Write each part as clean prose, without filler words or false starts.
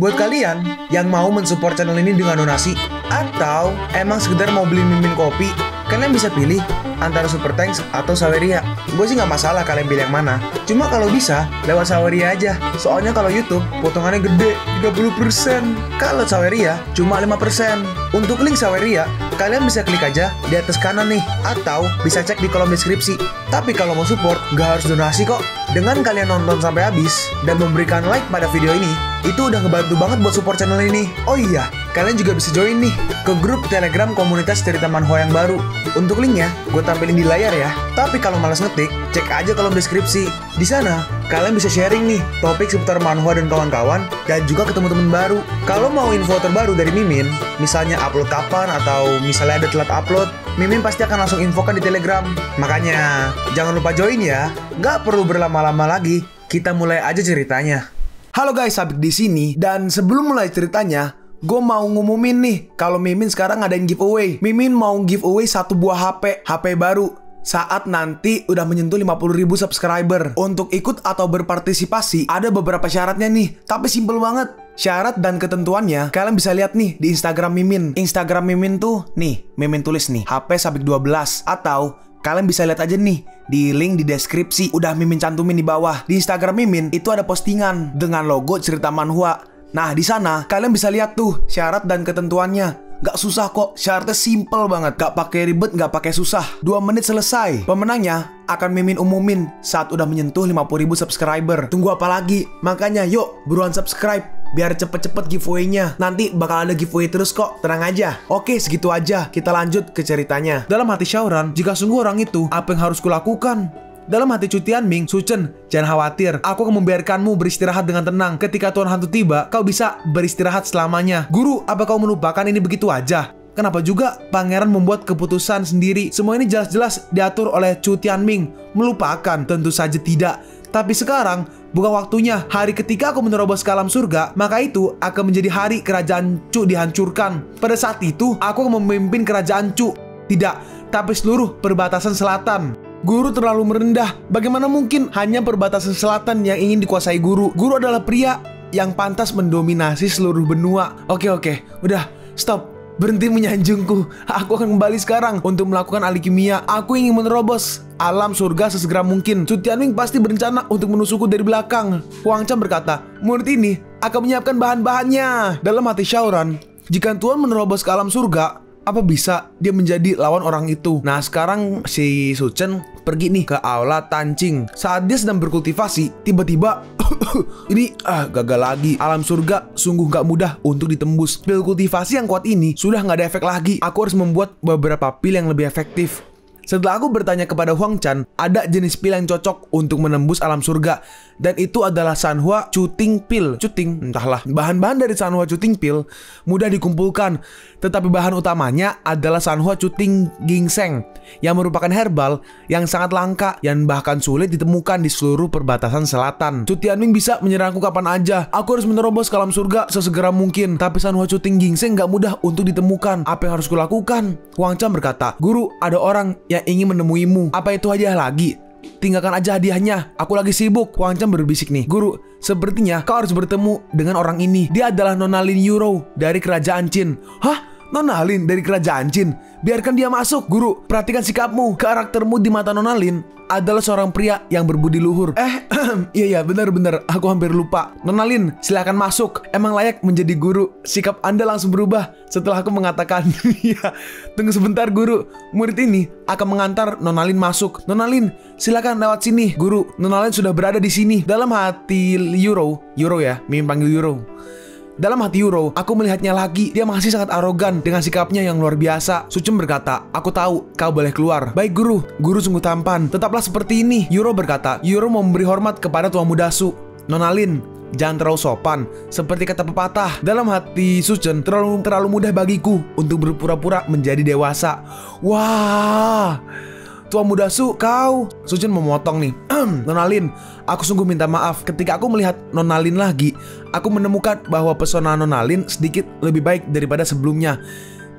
Buat kalian yang mau mensupport channel ini dengan donasi, atau emang sekedar mau beli mimin kopi, kalian bisa pilih antara Super Thanks atau Saweria. Gue sih nggak masalah kalian pilih yang mana. Cuma kalau bisa, lewat Saweria aja. Soalnya kalau YouTube, potongannya gede, 30%. Kalau Saweria, cuma 5%. Untuk link Saweria, kalian bisa klik aja di atas kanan nih. Atau bisa cek di kolom deskripsi. Tapi kalau mau support, nggak harus donasi kok. Dengan kalian nonton sampai habis, dan memberikan like pada video ini, itu udah ngebantu banget buat support channel ini. Oh iya, kalian juga bisa join nih ke grup Telegram komunitas cerita manhwa yang baru. Untuk linknya, gue tampilin di layar ya. Tapi kalau malas ngetik, cek aja kolom deskripsi. Di sana, kalian bisa sharing nih topik seputar manhwa dan kawan-kawan, dan juga ketemu teman baru. Kalau mau info terbaru dari Mimin, misalnya upload kapan atau misalnya ada telat upload, Mimin pasti akan langsung infokan di Telegram. Makanya, jangan lupa join ya. Nggak perlu berlama-lama lagi, kita mulai aja ceritanya. Halo guys, Sabik di sini, dan sebelum mulai ceritanya, gue mau ngumumin nih kalau Mimin sekarang ngadain giveaway. Mimin mau giveaway satu buah HP baru saat nanti udah menyentuh 50.000 subscriber. Untuk ikut atau berpartisipasi ada beberapa syaratnya nih, tapi simple banget. Syarat dan ketentuannya kalian bisa lihat nih di Instagram Mimin. Instagram Mimin tuh nih, Mimin tulis nih HP Sabik 12, atau kalian bisa lihat aja nih di link di deskripsi, udah Mimin cantumin di bawah. Di Instagram Mimin itu ada postingan dengan logo cerita manhwa. Nah, di sana kalian bisa lihat tuh syarat dan ketentuannya. Gak susah kok, syaratnya simple banget. Gak pakai ribet, gak pakai susah. 2 menit selesai. Pemenangnya akan Mimin umumin saat udah menyentuh 50.000 subscriber. Tunggu apa lagi? Makanya yuk, buruan subscribe biar cepet-cepet giveaway-nya. Nanti bakal ada giveaway terus kok, tenang aja. Oke, segitu aja, kita lanjut ke ceritanya. Dalam hati Xiaoran, jika sungguh orang itu, apa yang harus kulakukan? Dalam hati Chu Tianming, Suchen, jangan khawatir, aku akan membiarkanmu beristirahat dengan tenang. Ketika Tuan Hantu tiba, kau bisa beristirahat selamanya. Guru, apa kau melupakan ini begitu aja? Kenapa juga pangeran membuat keputusan sendiri? Semua ini jelas-jelas diatur oleh Chu Tianming. Melupakan? Tentu saja tidak. Tapi sekarang bukan waktunya. Hari ketika aku menerobos ke alam surga, maka itu akan menjadi hari kerajaan Chu dihancurkan. Pada saat itu, aku akan memimpin kerajaan Chu. Tidak, tapi seluruh perbatasan selatan. Guru terlalu merendah. Bagaimana mungkin hanya perbatasan selatan yang ingin dikuasai guru? Guru adalah pria yang pantas mendominasi seluruh benua. Oke, udah, stop. Berhenti menyanjungku. Aku akan kembali sekarang untuk melakukan ahli kimia. Aku ingin menerobos alam surga sesegera mungkin. Chu Tianming pasti berencana untuk menusukku dari belakang. Huang Chan berkata, murid ini akan menyiapkan bahan-bahannya. Dalam hati Xiaoran, jika Tuan menerobos ke alam surga, apa bisa dia menjadi lawan orang itu? Nah, sekarang si Suchen pergi nih ke aula Tancing. Saat dia sedang berkultivasi, tiba-tiba ini gagal lagi. Alam surga sungguh gak mudah untuk ditembus. Pil kultivasi yang kuat ini sudah gak ada efek lagi. Aku harus membuat beberapa pil yang lebih efektif. Setelah aku bertanya kepada Huang Chan, ada jenis pil yang cocok untuk menembus alam surga, dan itu adalah Sanhua Cuting Pil. Cuting, entahlah. Bahan-bahan dari Sanhua Cuting Pil mudah dikumpulkan, tetapi bahan utamanya adalah Sanhua Cuting Ginseng, yang merupakan herbal yang sangat langka yang bahkan sulit ditemukan di seluruh perbatasan selatan. Chu Tianming bisa menyerangku kapan aja. Aku harus menerobos ke alam surga sesegera mungkin, tapi Sanhua Cuting Ginseng gak mudah untuk ditemukan. Apa yang harus kulakukan? Huang Chan berkata, guru, ada orang yang ingin menemuimu. Apa itu hadiah lagi? Tinggalkan aja hadiahnya, aku lagi sibuk. Huang Chan berbisik nih, guru, sepertinya kau harus bertemu dengan orang ini. Dia adalah Nona Lin Yuro dari kerajaan Qin. Hah? Nona Lin dari kerajaan Qin? Biarkan dia masuk. Guru, perhatikan sikapmu. Karaktermu di mata Nona Lin adalah seorang pria yang berbudi luhur. Iya, benar. Aku hampir lupa. Nona Lin, silakan masuk. Emang layak menjadi guru. Sikap Anda langsung berubah setelah aku mengatakan, ya, tunggu sebentar guru. Murid ini akan mengantar Nona Lin masuk. Nona Lin, silakan lewat sini. Guru, Nona Lin sudah berada di sini. Dalam hati Yuro ya, Mimin panggil Yuro. Dalam hati Yuro, aku melihatnya lagi. Dia masih sangat arogan dengan sikapnya yang luar biasa. Suchen berkata, aku tahu, kau boleh keluar. Baik guru, guru sungguh tampan. Tetaplah seperti ini. Yuro berkata, Yuro mau memberi hormat kepada Tuan Muda Su. Nona Lin, jangan terlalu sopan. Seperti kata pepatah. Dalam hati Suchen, terlalu mudah bagiku untuk berpura-pura menjadi dewasa. Wah, Tuan Muda Su, kau. Suchen memotong nih. Nona Lin, aku sungguh minta maaf. Ketika aku melihat Nona Lin lagi, aku menemukan bahwa pesona Nona Lin sedikit lebih baik daripada sebelumnya.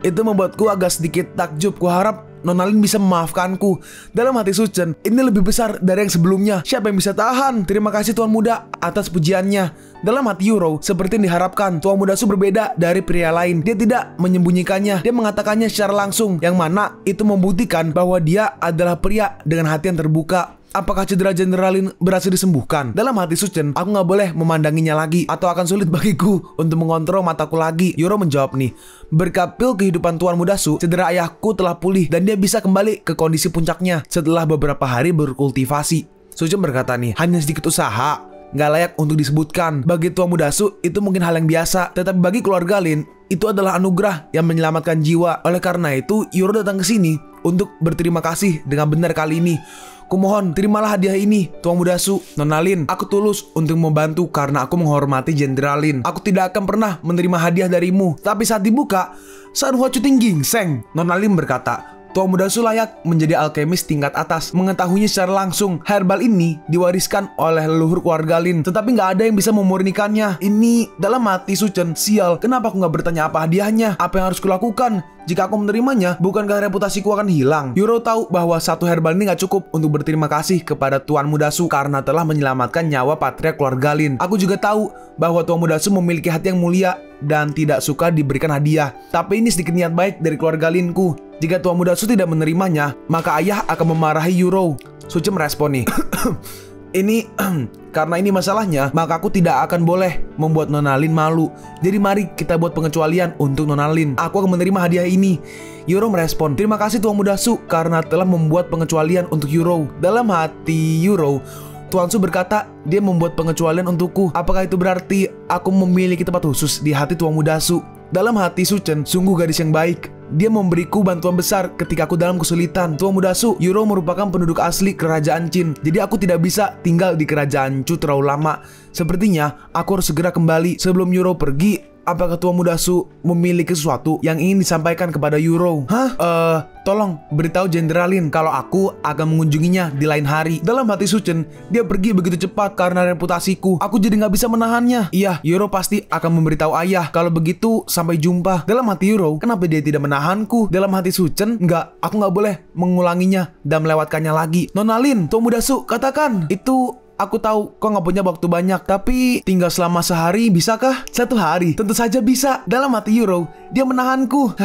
Itu membuatku agak sedikit takjub. Kuharap Nona Lin bisa memaafkanku. Dalam hati Suchen, ini lebih besar dari yang sebelumnya. Siapa yang bisa tahan? Terima kasih Tuan Muda atas pujiannya. Dalam hati Yuro, seperti yang diharapkan, Tuan Muda Su berbeda dari pria lain. Dia tidak menyembunyikannya, dia mengatakannya secara langsung, yang mana itu membuktikan bahwa dia adalah pria dengan hati yang terbuka. Apakah cedera Jenderal Lin berhasil disembuhkan? Dalam hati Suchen, aku nggak boleh memandanginya lagi, atau akan sulit bagiku untuk mengontrol mataku lagi. Yuro menjawab nih, berkat pil kehidupan Tuan Muda Su, cedera ayahku telah pulih dan dia bisa kembali ke kondisi puncaknya setelah beberapa hari berkultivasi. Suchen berkata nih, hanya sedikit usaha, nggak layak untuk disebutkan. Bagi Tuan Muda Su, itu mungkin hal yang biasa, tetapi bagi keluarga Lin, itu adalah anugerah yang menyelamatkan jiwa. Oleh karena itu, Yuro datang ke sini untuk berterima kasih dengan benar kali ini. Kumohon, terimalah hadiah ini, Tuan Muda Su. Nona Lin, aku tulus untuk membantu karena aku menghormati Jenderal Lin. Aku tidak akan pernah menerima hadiah darimu. Tapi saat dibuka, Sanhua Chuting Ginseng. Nona Lin berkata, Tuan Muda Su layak menjadi alkemis tingkat atas. Mengetahuinya secara langsung, herbal ini diwariskan oleh leluhur keluarga Lin, tetapi nggak ada yang bisa memurnikannya. Ini dalam hati Suchen, sial, kenapa aku nggak bertanya apa hadiahnya? Apa yang harus kulakukan? Jika aku menerimanya, bukankah reputasiku akan hilang? Yuro tahu bahwa satu herbal ini nggak cukup untuk berterima kasih kepada Tuan Muda Su karena telah menyelamatkan nyawa patria keluarga Lin. Aku juga tahu bahwa Tuan Muda Su memiliki hati yang mulia dan tidak suka diberikan hadiah. Tapi ini sedikit niat baik dari keluarga Linku. Jika Tuan Muda Su tidak menerimanya, maka ayah akan memarahi Yuro. Suchen merespon nih. Ini karena ini masalahnya, maka aku tidak akan boleh membuat Nona Lin malu. Jadi mari kita buat pengecualian untuk Nona Lin. Aku akan menerima hadiah ini. Yuro merespon, terima kasih Tuan Muda Su karena telah membuat pengecualian untuk Yuro. Dalam hati Yuro, Tuan Su berkata dia membuat pengecualian untukku. Apakah itu berarti aku memiliki tempat khusus di hati Tuan Muda Su? Dalam hati Suchen, sungguh gadis yang baik. Dia memberiku bantuan besar ketika aku dalam kesulitan. Tuan Muda Su, Yuro merupakan penduduk asli kerajaan Qin. Jadi aku tidak bisa tinggal di kerajaan Chu terlalu lama. Sepertinya aku harus segera kembali sebelum Yuro pergi. Apakah Tuan Muda Su memiliki sesuatu yang ingin disampaikan kepada Yuro? Tolong beritahu Jenderal Lin kalau aku akan mengunjunginya di lain hari. Dalam hati Suchen, dia pergi begitu cepat karena reputasiku. Aku jadi nggak bisa menahannya. Iya, Yuro pasti akan memberitahu ayah. Kalau begitu, sampai jumpa. Dalam hati Yuro, kenapa dia tidak menahanku? Dalam hati Suchen, nggak, aku nggak boleh mengulanginya dan melewatkannya lagi. Nona Lin, Tuan Muda Su, katakan. Itu aku tahu kau nggak punya waktu banyak, tapi tinggal selama sehari bisakah? 1 hari? Tentu saja bisa. Dalam hati Yuro, dia menahanku.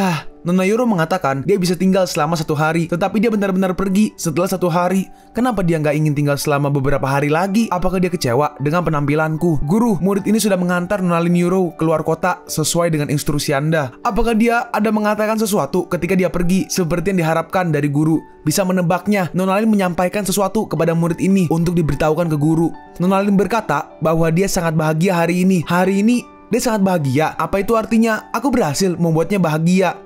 Nona Yuro mengatakan dia bisa tinggal selama 1 hari, tetapi dia benar-benar pergi setelah 1 hari. Kenapa dia nggak ingin tinggal selama beberapa hari lagi? Apakah dia kecewa dengan penampilanku? Guru, murid ini sudah mengantar Nona Lin Yuro keluar kota sesuai dengan instruksi Anda. Apakah dia ada mengatakan sesuatu ketika dia pergi seperti yang diharapkan dari guru? Bisa menebaknya, Nona Lin menyampaikan sesuatu kepada murid ini untuk diberitahukan ke guru. Nona Lin berkata bahwa dia sangat bahagia hari ini. Hari ini dia sangat bahagia. Apa itu artinya? Aku berhasil membuatnya bahagia.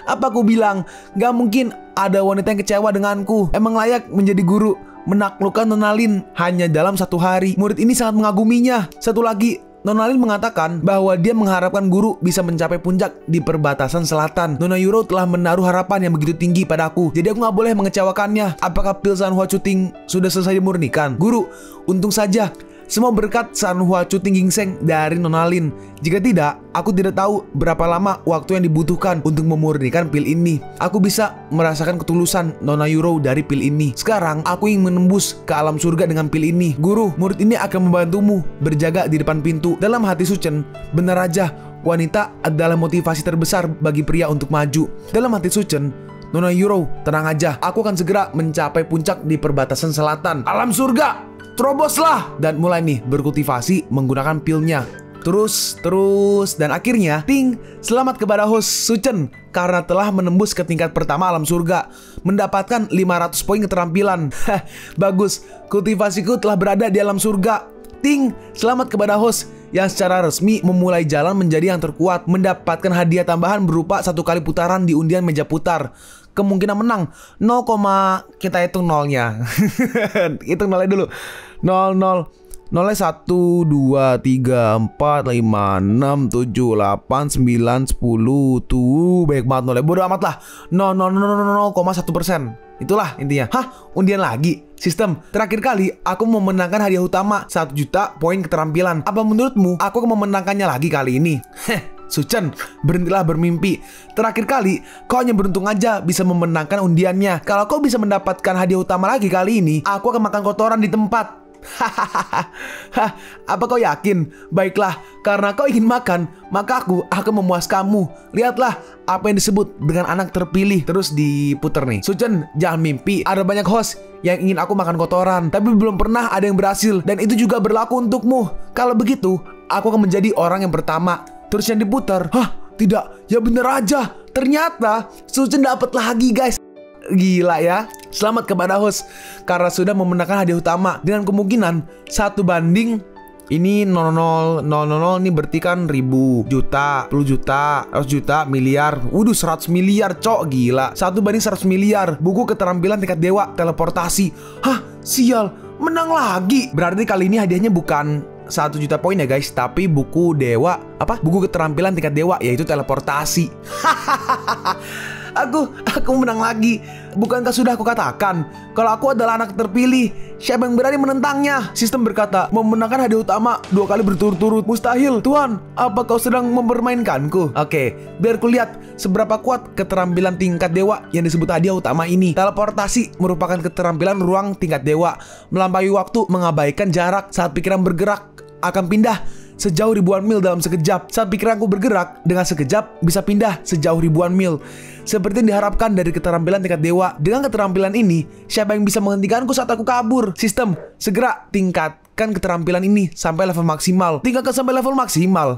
Apa aku bilang? Gak mungkin ada wanita yang kecewa denganku. Emang layak menjadi guru. Menaklukkan Nona Lin hanya dalam 1 hari. Murid ini sangat mengaguminya. Satu lagi, Nona Lin mengatakan bahwa dia mengharapkan guru bisa mencapai puncak di perbatasan selatan. Nona Yuro telah menaruh harapan yang begitu tinggi padaku. Jadi aku gak boleh mengecewakannya. Apakah pil Sanhua Chuting sudah selesai dimurnikan? Guru, untung saja. Semua berkat Sanhua Chuting Ginseng dari Nona Lin. Jika tidak, aku tidak tahu berapa lama waktu yang dibutuhkan untuk memurnikan pil ini. Aku bisa merasakan ketulusan Nona Yuro dari pil ini. Sekarang, aku ingin menembus ke alam surga dengan pil ini. Guru, murid ini akan membantumu berjaga di depan pintu. Dalam hati Suchen, benar aja, wanita adalah motivasi terbesar bagi pria untuk maju. Dalam hati Suchen, Nona Yuro, tenang aja, aku akan segera mencapai puncak di perbatasan selatan. Alam surga! Teroboslah! Dan mulai nih berkultivasi menggunakan pilnya. Terus, dan akhirnya, ting, selamat kepada host Suchen karena telah menembus ke tingkat pertama alam surga, mendapatkan 500 poin keterampilan. Bagus, kultivasiku telah berada di alam surga. Ting, selamat kepada host yang secara resmi memulai jalan menjadi yang terkuat, mendapatkan hadiah tambahan berupa 1 kali putaran di undian meja putar. Kemungkinan menang 0, kita hitung nolnya. Hitung nolnya dulu. 0 nolnya 1, 2, 3, 4, 5, 6, 7, 8, 9, 10. Tuh banyak banget nolnya. Bodoh amat lah. 0,1%. Itulah intinya. Undian lagi. Sistem. Terakhir kali aku memenangkan hadiah utama 1 juta poin keterampilan. Apa menurutmu aku akan memenangkannya lagi kali ini? Suchen, berhentilah bermimpi. Terakhir kali, kau hanya beruntung aja bisa memenangkan undiannya. Kalau kau bisa mendapatkan hadiah utama lagi kali ini, aku akan makan kotoran di tempat. Hahaha, apa kau yakin? Baiklah, karena kau ingin makan, maka aku akan memuaskanmu. Lihatlah apa yang disebut dengan anak terpilih. Terus diputer nih. Suchen, jangan mimpi. Ada banyak host yang ingin aku makan kotoran, tapi belum pernah ada yang berhasil. Dan itu juga berlaku untukmu. Kalau begitu, aku akan menjadi orang yang pertama. Terus yang diputer. Hah? Tidak, ya bener aja. Ternyata Suchen dapat lagi guys. Gila ya. Selamat kepada host karena sudah memenangkan hadiah utama dengan kemungkinan 1 banding ini 0,000 ini berarti kan ribu, juta, 10 juta, 100 juta, miliar. 100 miliar cok, gila. 1 banding 100 miliar. Buku keterampilan tingkat dewa teleportasi. Hah, sial, menang lagi. Berarti kali ini hadiahnya bukan 1 juta poin ya guys, tapi buku dewa, buku keterampilan tingkat dewa, yaitu teleportasi. Aku menang lagi. Bukankah sudah aku katakan kalau aku adalah anak terpilih? Siapa yang berani menentangnya? Sistem berkata, memenangkan hadiah utama 2 kali berturut-turut mustahil. Tuan, apa kau sedang mempermainkanku? Oke, biar kulihat seberapa kuat keterampilan tingkat dewa yang disebut hadiah utama ini. Teleportasi merupakan keterampilan ruang tingkat dewa. Melampaui waktu, mengabaikan jarak. Saat pikiran bergerak akan pindah sejauh ribuan mil dalam sekejap. Saat pikiranku bergerak dengan sekejap, bisa pindah sejauh ribuan mil. Seperti yang diharapkan dari keterampilan tingkat dewa. Dengan keterampilan ini, siapa yang bisa menghentikanku saat aku kabur? Sistem, segera tingkatkan keterampilan ini sampai level maksimal. Tingkatkan sampai level maksimal.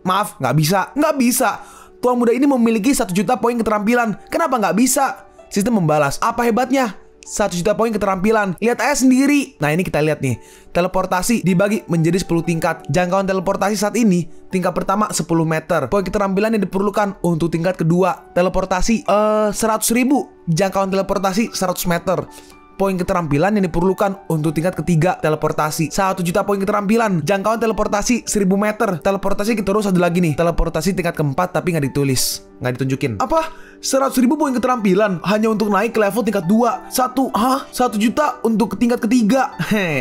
Maaf, nggak bisa. Nggak bisa. Tuan muda ini memiliki 1 juta poin keterampilan. Kenapa nggak bisa? Sistem membalas, apa hebatnya? 1 juta poin keterampilan. Lihat aja sendiri. Nah ini kita lihat nih. Teleportasi dibagi menjadi 10 tingkat. Jangkauan teleportasi saat ini, tingkat pertama 10 meter. Poin keterampilan yang diperlukan untuk tingkat kedua teleportasi 100.000. Jangkauan teleportasi 100 meter. Poin keterampilan yang diperlukan untuk tingkat ketiga teleportasi 1 juta poin keterampilan. Jangkauan teleportasi 1000 meter. Teleportasi terus ada lagi nih. Teleportasi tingkat keempat tapi nggak ditulis, nggak ditunjukin. Apa? 100.000 poin keterampilan hanya untuk naik ke level tingkat 2. 1 juta untuk tingkat ketiga.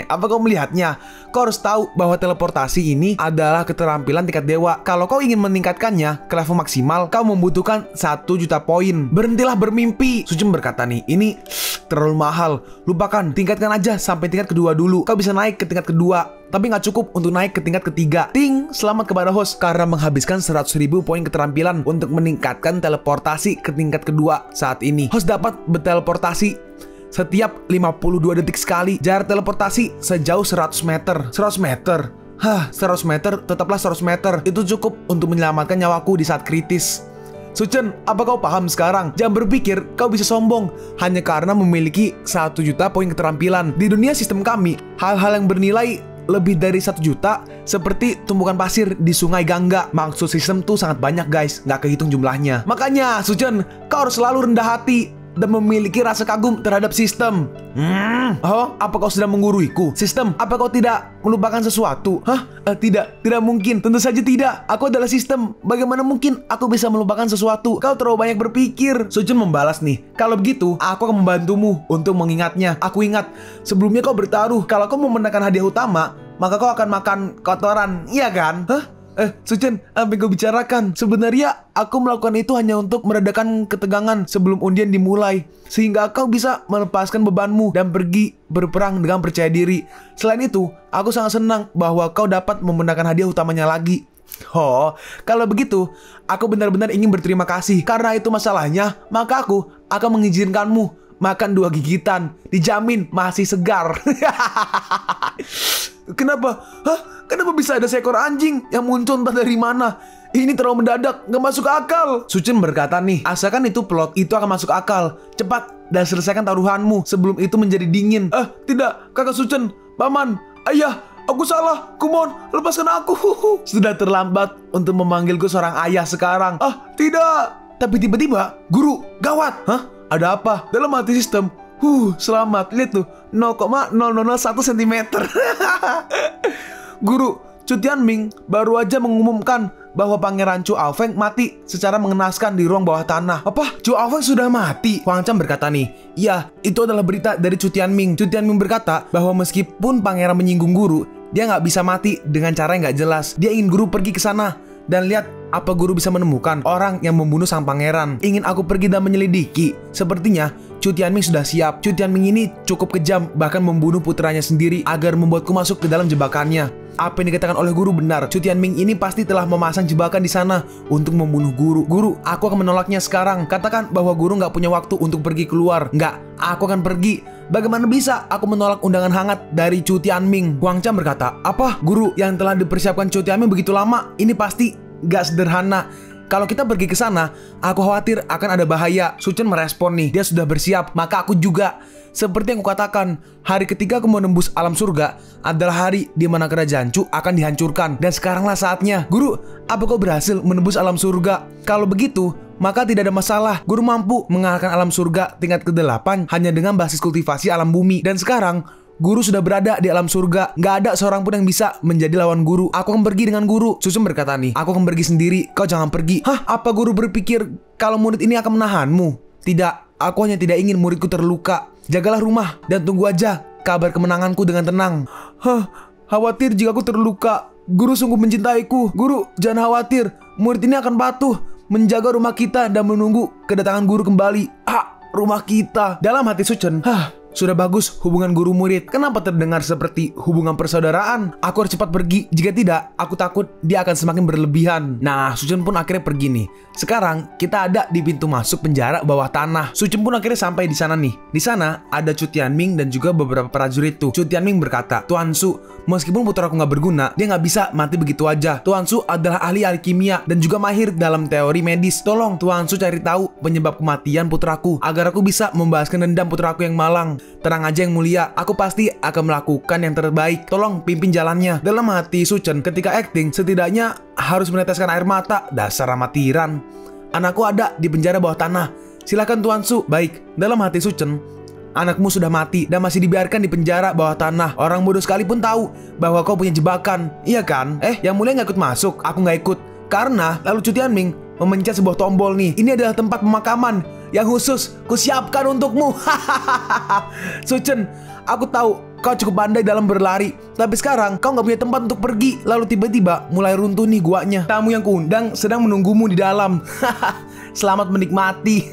Apa kau melihatnya? Kau harus tahu bahwa teleportasi ini adalah keterampilan tingkat dewa. Kalau kau ingin meningkatkannya ke level maksimal, kau membutuhkan 1 juta poin. Berhentilah bermimpi. Suchen berkata nih, ini terlalu mahal. Lupakan, tingkatkan aja sampai tingkat kedua dulu. Kau bisa naik ke tingkat kedua, tapi nggak cukup untuk naik ke tingkat ketiga. Ting, selamat kepada host karena menghabiskan 100.000 poin keterampilan untuk meningkatkan teleportasi ke tingkat kedua saat ini. Host dapat berteleportasi setiap 52 detik sekali. Jarak teleportasi sejauh 100 meter. 100 meter? 100 meter, tetaplah 100 meter. Itu cukup untuk menyelamatkan nyawaku di saat kritis. Suchen, apa kau paham sekarang? Jangan berpikir kau bisa sombong hanya karena memiliki 1 juta poin keterampilan. Di dunia sistem kami, hal-hal yang bernilai lebih dari 1 juta seperti tumpukan pasir di sungai Gangga. Maksud sistem tuh sangat banyak guys, nggak kehitung jumlahnya. Makanya Suchen, kau harus selalu rendah hati dan memiliki rasa kagum terhadap sistem. Apa kau sedang menggurui-ku? Sistem, apa kau tidak melupakan sesuatu? Tidak mungkin. Tentu saja tidak. Aku adalah sistem. Bagaimana mungkin aku bisa melupakan sesuatu? Kau terlalu banyak berpikir. Suchen membalas nih, kalau begitu, aku akan membantumu untuk mengingatnya. Aku ingat, sebelumnya kau bertaruh kalau kau memenangkan hadiah utama, maka kau akan makan kotoran, iya kan? Suchen, apa yang kau bicarakan? Sebenarnya aku melakukan itu hanya untuk meredakan ketegangan sebelum undian dimulai, sehingga kau bisa melepaskan bebanmu dan pergi berperang dengan percaya diri. Selain itu, aku sangat senang bahwa kau dapat memenangkan hadiah utamanya lagi. Kalau begitu, aku benar-benar ingin berterima kasih. Karena itu masalahnya, maka aku akan mengizinkanmu makan 2 gigitan. Dijamin masih segar. Kenapa? Kenapa bisa ada seekor anjing yang muncul entah dari mana? Ini terlalu mendadak, gak masuk akal. Suchen berkata nih, asalkan itu plot, itu akan masuk akal. Cepat dan selesaikan taruhanmu sebelum itu menjadi dingin. Tidak, kakak Suchen, paman, ayah, aku salah. Kumon, lepaskan aku. Sudah terlambat untuk memanggilku seorang ayah sekarang. Tidak. Tapi tiba-tiba, guru, gawat. Ada apa? Dalam hati sistem, selamat. Lihat tuh, 0,0001 cm. Guru, Chu Tianming baru aja mengumumkan bahwa Pangeran Chu Aofeng mati secara mengenaskan di ruang bawah tanah. Apa? Chu Aofeng sudah mati? Huang Chan berkata nih, iya, itu adalah berita dari Chu Tianming. Chu Tianming berkata bahwa meskipun pangeran menyinggung guru, dia nggak bisa mati dengan cara yang nggak jelas. Dia ingin guru pergi ke sana dan lihat apa guru bisa menemukan orang yang membunuh sang pangeran. Ingin aku pergi dan menyelidiki. Sepertinya Chu Tianming sudah siap. Chu Tianming ini cukup kejam, bahkan membunuh putranya sendiri agar membuatku masuk ke dalam jebakannya. Apa yang dikatakan oleh guru benar. Chu Tianming ini pasti telah memasang jebakan di sana untuk membunuh guru. Guru, aku akan menolaknya sekarang. Katakan bahwa guru nggak punya waktu untuk pergi keluar. Nggak, aku akan pergi. Bagaimana bisa aku menolak undangan hangat dari Chu Tianming? Huang Chan berkata, apa? Guru, yang telah dipersiapkan Chu Tianming begitu lama, ini pasti nggak sederhana. Kalau kita pergi ke sana, aku khawatir akan ada bahaya. Su Chen merespon nih, dia sudah bersiap, maka aku juga. Seperti yang kukatakan, hari ketiga aku menembus alam surga adalah hari di mana kerajaan Chu akan dihancurkan. Dan sekaranglah saatnya. Guru, apa kau berhasil menembus alam surga? Kalau begitu, maka tidak ada masalah. Guru mampu mengalahkan alam surga tingkat ke-8 hanya dengan basis kultivasi alam bumi. Dan sekarang, guru sudah berada di alam surga. Nggak ada seorang pun yang bisa menjadi lawan guru. Aku akan pergi dengan guru. Su Chen berkata nih, aku akan pergi sendiri. Kau jangan pergi. Hah? Apa guru berpikir kalau murid ini akan menahanmu? Tidak, aku hanya tidak ingin muridku terluka. Jagalah rumah dan tunggu aja kabar kemenanganku dengan tenang. Hah? Khawatir jika aku terluka. Guru sungguh mencintaiku. Guru, jangan khawatir. Murid ini akan patuh menjaga rumah kita dan menunggu kedatangan guru kembali. Rumah kita. Dalam hati Su Chen, sudah bagus hubungan guru murid. Kenapa terdengar seperti hubungan persaudaraan? Aku harus cepat pergi. Jika tidak, aku takut dia akan semakin berlebihan. Nah, Su Chen pun akhirnya pergi nih. Sekarang kita ada di pintu masuk penjara bawah tanah. Su Chen pun akhirnya sampai di sana nih. Di sana ada Chu Tianming dan juga beberapa prajurit tuh. Chu Tianming berkata, Tuan Su, meskipun putraku nggak berguna, dia nggak bisa mati begitu aja. Tuan Su adalah ahli kimia dan juga mahir dalam teori medis. Tolong Tuan Su cari tahu penyebab kematian putraku agar aku bisa membahaskan dendam putraku yang malang. Tenang aja yang mulia, aku pasti akan melakukan yang terbaik. Tolong pimpin jalannya. Dalam hati Su Chen ketika acting, setidaknya harus meneteskan air mata. Dasar amatiran. Anakku ada di penjara bawah tanah. Silakan Tuan Su. Baik. Dalam hati Su Chen, anakmu sudah mati dan masih dibiarkan di penjara bawah tanah. Orang bodoh sekalipun tahu bahwa kau punya jebakan. Iya kan? Yang mulia nggak ikut masuk. Aku nggak ikut. Karena lalu Chu Tianming memencet sebuah tombol nih. Ini adalah tempat pemakaman yang khusus kusiapkan untukmu. Su Chen, aku tahu kau cukup pandai dalam berlari, tapi sekarang kau nggak punya tempat untuk pergi. Lalu tiba-tiba mulai runtuh nih guanya. Tamu yang kuundang sedang menunggumu di dalam. Selamat menikmati.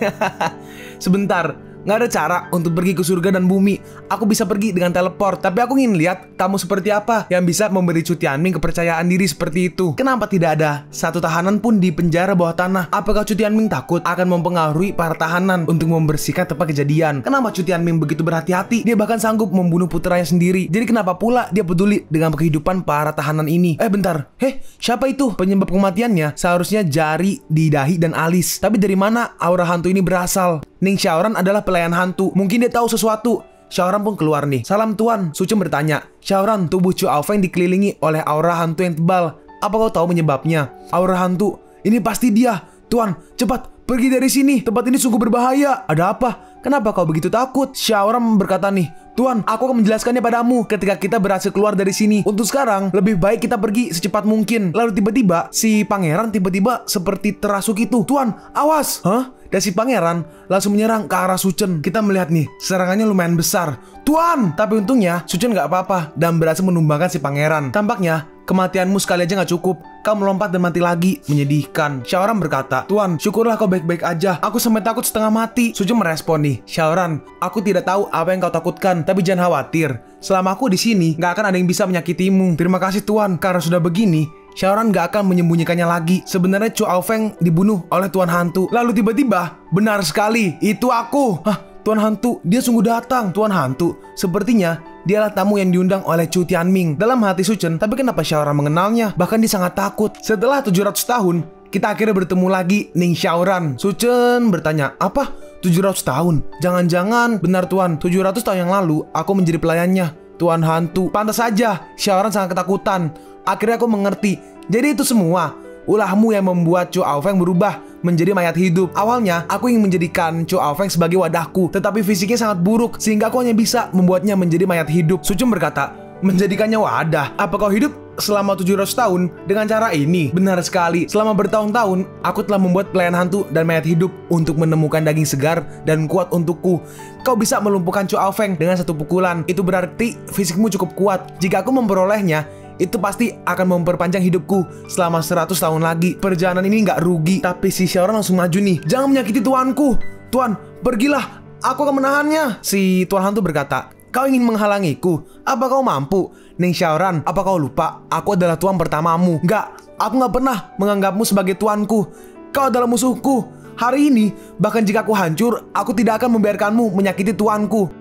Sebentar, nggak ada cara untuk pergi ke surga dan bumi. Aku bisa pergi dengan teleport, tapi aku ingin lihat kamu seperti apa yang bisa memberi Chu Tianming kepercayaan diri seperti itu. Kenapa tidak ada satu tahanan pun di penjara bawah tanah? Apakah Chu Tianming takut akan mempengaruhi para tahanan untuk membersihkan tempat kejadian? Kenapa Chu Tianming begitu berhati-hati? Dia bahkan sanggup membunuh putranya sendiri. Jadi kenapa pula dia peduli dengan kehidupan para tahanan ini? Bentar. Siapa itu? Penyebab kematiannya seharusnya jari di dahi dan alis. Tapi dari mana aura hantu ini berasal? Ning Xiaoran adalah pelayan hantu. Mungkin dia tahu sesuatu. Xiaoran pun keluar nih. Salam Tuan. Su Chen bertanya, Xiaoran, tubuh Chu Aofeng dikelilingi oleh aura hantu yang tebal. Apa kau tahu penyebabnya? Aura hantu. Ini pasti dia. Tuan, cepat pergi dari sini. Tempat ini sungguh berbahaya. Ada apa? Kenapa kau begitu takut? Xiaoran berkata nih, Tuan, aku akan menjelaskannya padamu ketika kita berhasil keluar dari sini. Untuk sekarang, lebih baik kita pergi secepat mungkin. Lalu tiba-tiba, si pangeran tiba-tiba seperti terasuk itu. Tuan, awas! Dan si pangeran langsung menyerang ke arah Su Chen. Kita melihat nih, serangannya lumayan besar. Tuan! Tapi untungnya, Su Chen nggak apa-apa dan berhasil menumbangkan si pangeran. Tampaknya, kematianmu sekali aja nggak cukup. Kau melompat dan mati lagi. Menyedihkan. Xiaoran berkata, Tuan, syukurlah kau baik-baik aja. Aku sampai takut setengah mati. Su Chen merespon nih, Xiaoran, aku tidak tahu apa yang kau takutkan, tapi jangan khawatir. Selama aku di sini, nggak akan ada yang bisa menyakitimu. Terima kasih Tuan, karena sudah begini, Xiaoran nggak akan menyembunyikannya lagi. Sebenarnya Chu Aofeng dibunuh oleh Tuan Hantu. Lalu tiba-tiba, benar sekali, itu aku. Tuan Hantu, dia sungguh datang. Tuan Hantu, sepertinya dialah tamu yang diundang oleh Chu Tianming. Dalam hati Su Chen, tapi kenapa Xiaoran mengenalnya? Bahkan dia sangat takut. Setelah 700 tahun, kita akhirnya bertemu lagi Ning Xiaoran. Su Chen bertanya, apa? 700 tahun? Jangan-jangan benar Tuan, 700 tahun yang lalu aku menjadi pelayannya Tuan Hantu. Pantas saja, Xiaoran sangat ketakutan. Akhirnya aku mengerti. Jadi itu semua ulahmu yang membuat Chu Aofeng berubah menjadi mayat hidup. Awalnya aku ingin menjadikan Chu Aofeng sebagai wadahku, tetapi fisiknya sangat buruk sehingga aku hanya bisa membuatnya menjadi mayat hidup. Su Chen berkata, menjadikannya wadah? Apa kau hidup selama 700 tahun dengan cara ini? Benar sekali. Selama bertahun-tahun aku telah membuat pelayan hantu dan mayat hidup untuk menemukan daging segar dan kuat untukku. Kau bisa melumpuhkan Chu Aofeng dengan satu pukulan. Itu berarti fisikmu cukup kuat. Jika aku memperolehnya, itu pasti akan memperpanjang hidupku selama 100 tahun lagi. Perjalanan ini nggak rugi. Tapi si Xiaoran langsung maju nih. Jangan menyakiti tuanku. Tuan, pergilah. Aku akan menahannya. Si tuan hantu berkata, kau ingin menghalangiku? Apa kau mampu? Ning Xiaoran, apa kau lupa? Aku adalah tuan pertamamu. Nggak, aku nggak pernah menganggapmu sebagai tuanku. Kau adalah musuhku. Hari ini, bahkan jika aku hancur, aku tidak akan membiarkanmu menyakiti tuanku.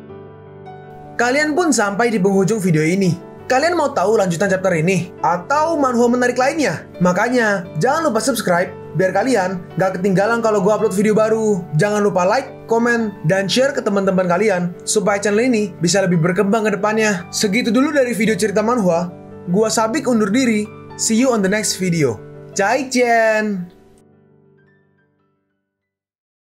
Kalian pun sampai di penghujung video ini. Kalian mau tahu lanjutan chapter ini? Atau manhwa menarik lainnya? Makanya, jangan lupa subscribe, biar kalian gak ketinggalan kalau gue upload video baru. Jangan lupa like, komen, dan share ke teman-teman kalian, supaya channel ini bisa lebih berkembang ke depannya. Segitu dulu dari video cerita manhwa. Gua Sabik undur diri. See you on the next video. Zaijian!